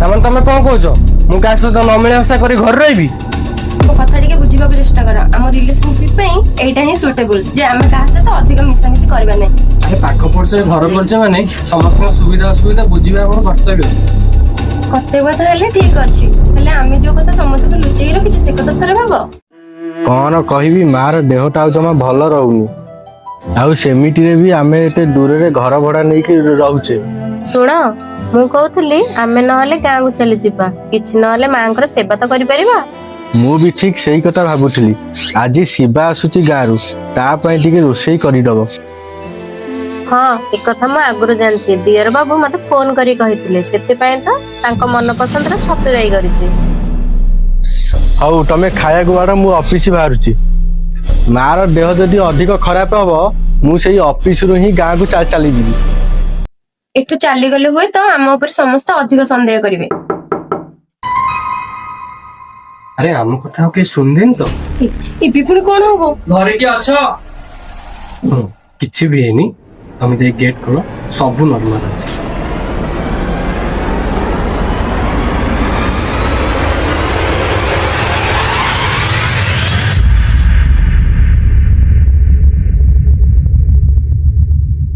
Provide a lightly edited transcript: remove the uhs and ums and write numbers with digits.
ତାମାନେ ତମେ କଣ କହୁଛ? ମୁଁ କାହା ସହିତ ନ ମିଳାମିଶା କରି ଘରେ ରହିବି? ମୋ କଥା ଟିକେ ବୁଝିବାକୁ ଚେଷ୍ଟା କର। ଆମ ରିଲେସନସିପ ପାଇଁ ଏଇଟା ହିଁ ସୁଇଟେବୁଲ ଯେ ଆମେ କାହା ସହିତ ଅଧିକ ମିଶାମିଶି କରିବା ନାହିଁ। ଆରେ ପାଖ ପଡିଶାରେ ଘର କରିଛ ମାନେ ସମସ୍ତଙ୍କ ସୁବିଧା ଅସୁବିଧା ବୁଝିବା ଆମର କର୍ତ୍ତବ୍ୟ। କର୍ତ୍ତବ୍ୟ ତ ହେଲେ ଠିକ ଅଛି, ହେଲେ ଆମେ ଯୋଉ କଥା ସମସ୍ତଙ୍କୁ ଲୁଚେଇ ରଖିଛେ ସେ କଥା ଥରେ ଭାବ। କଣ କହିବି, ମାର ଦେହଟା ଆଉ ଜମା ଭଲ ରହୁନି। ଆଉ ସେମିତିରେ ବି ଆମେ ଏତେ ଦୂରରେ ଘର ଭଡା ନେଇକି ରହୁଛେ। ଶୁଣ, ମୁଁ କହୁଥିଲି ଆମେ ନହେଲେ ଗାଁକୁ ଚାଲିଯିବା, କିଛି ନହେଲେ ମାଙ୍କର ସେବା ତ କରିପାରିବା। ମୁଁ ବି ଠିକ ସେଇ କଥା ଭାବୁଥିଲି। ଆଜି ଶିବା ଆସୁଛି ଗାଁରୁ, ତା ପାଇଁ ଟିକେ ରୋଷେଇ କରିଦବ। ହଁ, ଏକଥା ମୁଁ ଆଗରୁ ଜାଣିଛି। ଦିଅର ବାବୁ ମତେ ଫୋନ କରି କହିଥିଲେ, ସେଥିପାଇଁ ତ ତାଙ୍କ ମନ ପସନ୍ଦର ଛତୁରାଇ କରିଛି। ହଉ ତମେ ଖାଇବାକୁ ବାଢ, ମୁଁ ଅଫିସ ବାହାରୁଛି। ମାର ଦେହ ଯଦି ଅଧିକ ଖରାପ ହବ, ମୁଁ ସେଇ ଅଫିସରୁ ହିଁ ଗାଁକୁ ଚାଲିଯିବି। ଏଠୁ ଚାଲିଗଲେ ହୁଏ ତ ଆମ ଉପରେ ସମସ୍ତେ ଅଧିକ ସନ୍ଦେହ କରିବେ। ଆରେ ଆମ କଥା ଆଉ କେହି ଶୁଣିଦେନି ତ? ଏବେ ପୁଣି କଣ ହବ? ଘରେ କିଏ ଅଛ? ଶୁଣ, କିଛି ବି ହେଇନି, ତମେ ଯାଇ ଗେଟ୍ ଖୋଲ, ସବୁ ନର୍ମାଲ ଅଛି।